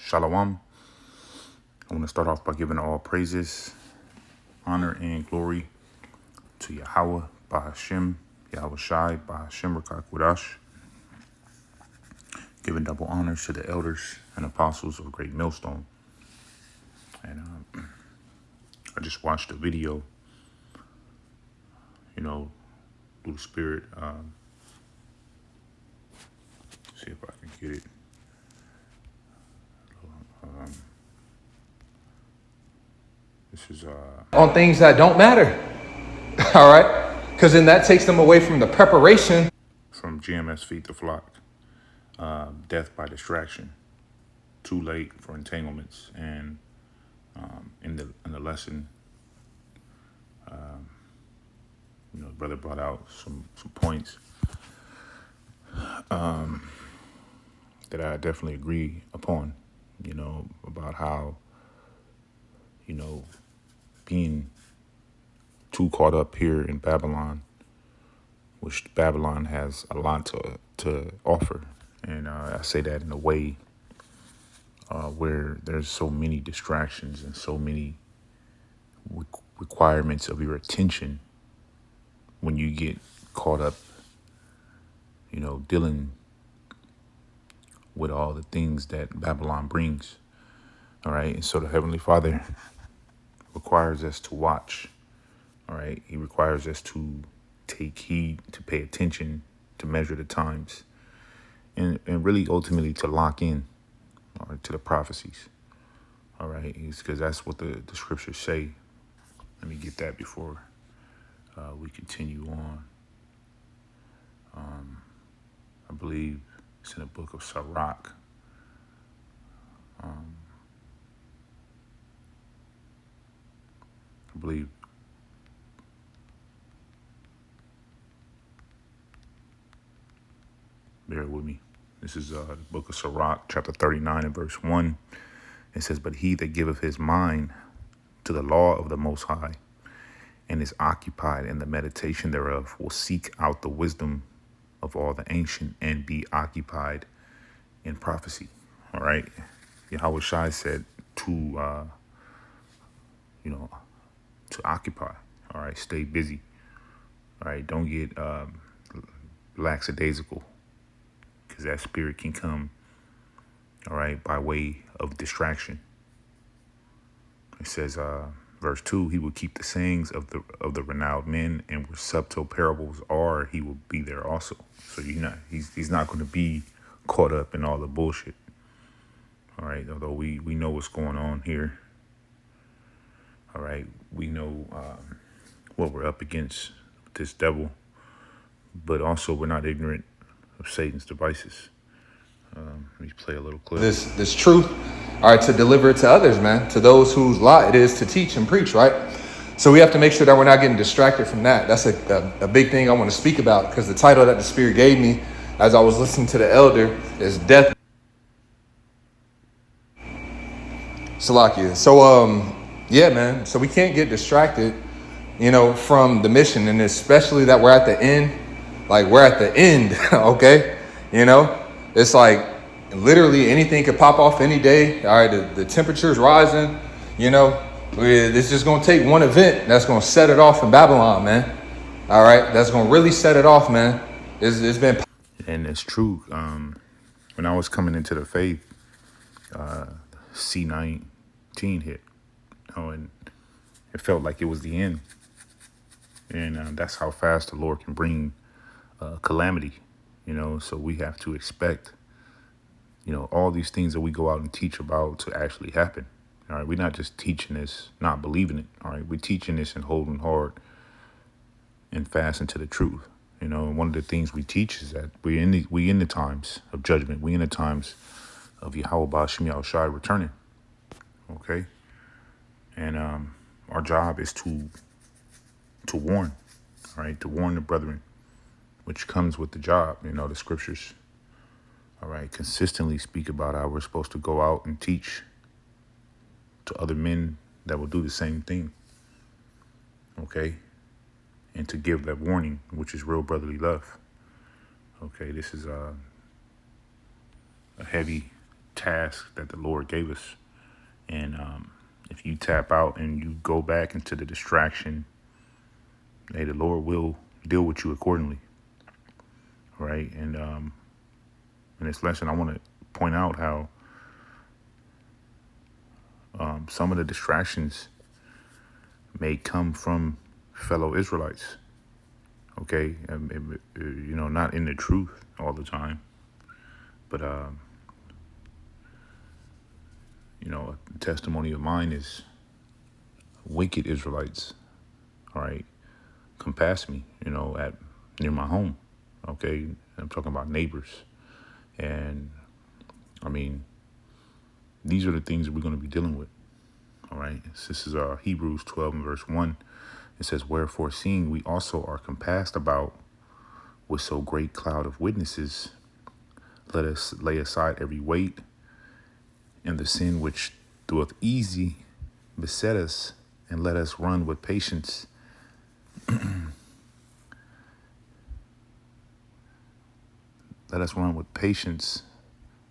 Shalom. I want to start off by giving all praises, honor, and glory to Yahweh, Bahashem, Yahweh Shai, Bahashem Rakakwadash, giving double honors to the elders and apostles of Great Millstone. And I just watched a video, through the Spirit. See if I can get it. This is on things that don't matter. All right. Because then that takes them away from the preparation. from GMS Feed the Flock. Death by distraction. Too late for entanglements. And in the lesson, the brother brought out some points that I definitely agree upon. About how being too caught up here in Babylon, which Babylon has a lot to offer. And I say that in a way where there's so many distractions and so many requirements of your attention when you get caught up, dealing with all the things that Babylon brings. All right. And so the Heavenly Father requires us to watch. All right. He requires us to take heed, to pay attention, to measure the times, and really ultimately to lock in, all right, to the prophecies. All right. It's because that's what the scriptures say. Let me get that before we continue on. I believe it's in the book of Sirach. I believe bear with me. This is the book of Sirach, chapter 39 and verse 1. It says, "But he that giveth his mind to the law of the Most High and is occupied in the meditation thereof will seek out the wisdom of all the ancient and be occupied in prophecy." All right. Yahweh Shai said to occupy. All right. Stay busy. All right. Don't get lackadaisical, because that spirit can come, all right, by way of distraction. It says, verse 2, "He will keep the sayings of the renowned men, and where subtle parables are, he will be there also." So he's not going to be caught up in all the bullshit. All right, although we know what's going on here. All right, we know what we're up against with this devil, but also we're not ignorant of Satan's devices. Let me play a little clip. This truth, all right, to deliver it to others, man, to those whose lot it is to teach and preach, right? So we have to make sure that we're not getting distracted from that. That's a big thing I want to speak about, because the title that the Spirit gave me as I was listening to the elder is Death. Salakia. So, yeah, man. So we can't get distracted, from the mission, and especially that we're at the end. Like, we're at the end, okay? It's like literally anything could pop off any day. All right, the temperature's rising. It's just going to take one event that's going to set it off in Babylon, man. All right, that's going to really set it off, man. It's been. And it's true. When I was coming into the faith, C19 hit, and it felt like it was the end. And that's how fast the Lord can bring calamity, so we have to expect, all these things that we go out and teach about to actually happen. All right, we're not just teaching this, not believing it. All right, we're teaching this and holding hard and fast into the truth. And one of the things we teach is that we in the times of judgment. We in the times of Yahweh Ba'ashem Yahweh Shai returning. Okay, and our job is to warn. All right, to warn the brethren, which comes with the job. The scriptures, all right, consistently speak about how we're supposed to go out and teach to other men that will do the same thing. Okay, and to give that warning, which is real brotherly love. Okay, this is a heavy task that the Lord gave us. And if you tap out and you go back into the distraction, hey, the Lord will deal with you accordingly, right? And in this lesson, I want to point out how some of the distractions may come from fellow Israelites, okay? Not in the truth all the time, but, a testimony of mine is wicked Israelites, all right, compass me, at near my home, okay? I'm talking about neighbors. And, I mean, these are the things we're going to be dealing with, all right? This is Hebrews 12 and verse 1. It says, wherefore, seeing we also are compassed about with so great cloud of witnesses, let us lay aside every weight and the sin which doeth easy beset us, and let us run with patience. Let us run with patience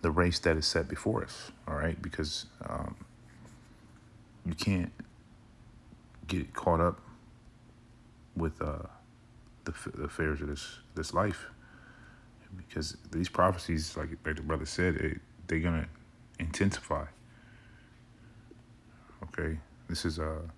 the race that is set before us, all right? Because you can't get caught up with the affairs of this life, because these prophecies, like the brother said, they're gonna intensify. Okay, this is it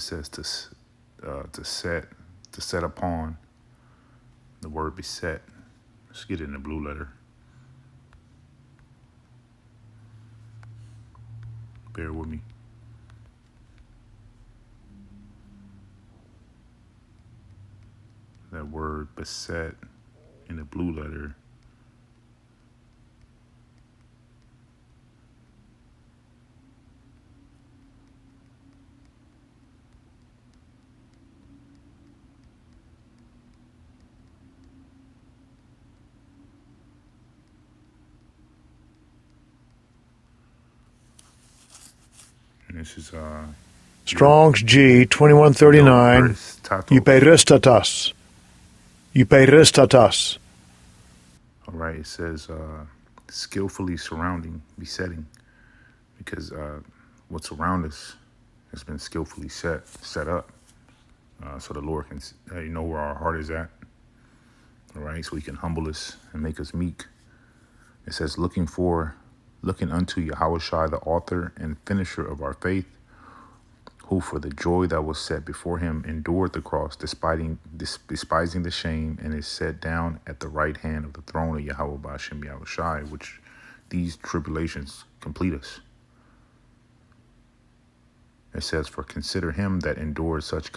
says to set upon. The word beset. Let's get it in the blue letter. Bear with me. That word beset in the blue letter. And this is Strong's G 2139. Eupeiristatos. Eupeiristatos. All right, it says skillfully surrounding, besetting, because what's around us has been skillfully set up, so the Lord can know where our heart is at. All right, so He can humble us and make us meek. It says looking unto Yahushua, the author and finisher of our faith, who for the joy that was set before him endured the cross, despising the shame, and is set down at the right hand of the throne of Yahweh Ba'ashem Yahushua, which these tribulations complete us. It says, for consider him that endured such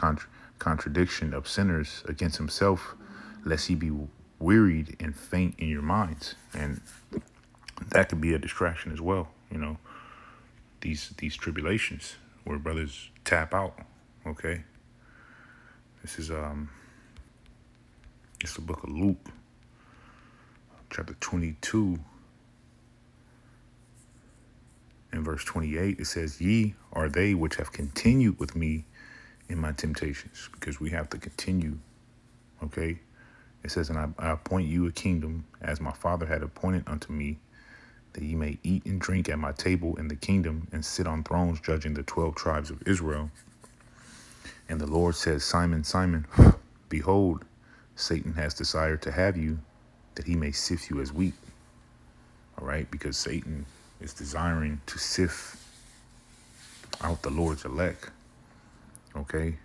contradiction of sinners against himself, lest he be wearied and faint in your minds. And that could be a distraction as well, these tribulations where brothers tap out. Okay, this is it's the book of Luke, chapter 22 and verse 28. It says, ye are they which have continued with me in my temptations, because we have to continue. Okay, it says, and I appoint you a kingdom as my Father had appointed unto me, that ye may eat and drink at my table in the kingdom, and sit on thrones judging the 12 tribes of Israel. And the Lord says, Simon, Simon, behold, Satan has desired to have you, that he may sift you as wheat. All right, because Satan is desiring to sift out the Lord's elect. Okay,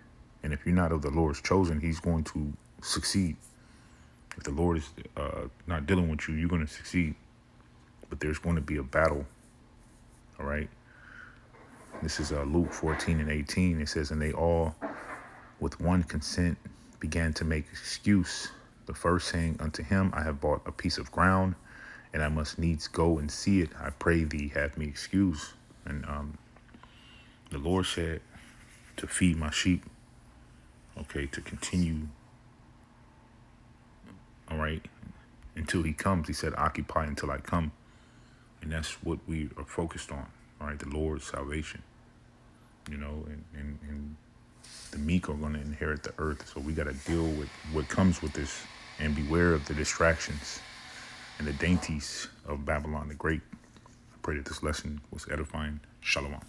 and if you're not of the Lord's chosen, he's going to succeed. If the Lord is not dealing with you, you're going to succeed. But there's going to be a battle, all right? This is Luke 14 and 18. It says, and they all with one consent began to make excuse. The first saying unto him, I have bought a piece of ground, and I must needs go and see it. I pray thee, have me excuse. And the Lord said to feed my sheep, okay, to continue, all right, until he comes. He said, occupy until I come. And that's what we are focused on, all right? The Lord's salvation, and the meek are going to inherit the earth. So we got to deal with what comes with this and beware of the distractions and the dainties of Babylon the Great. I pray that this lesson was edifying. Shalom.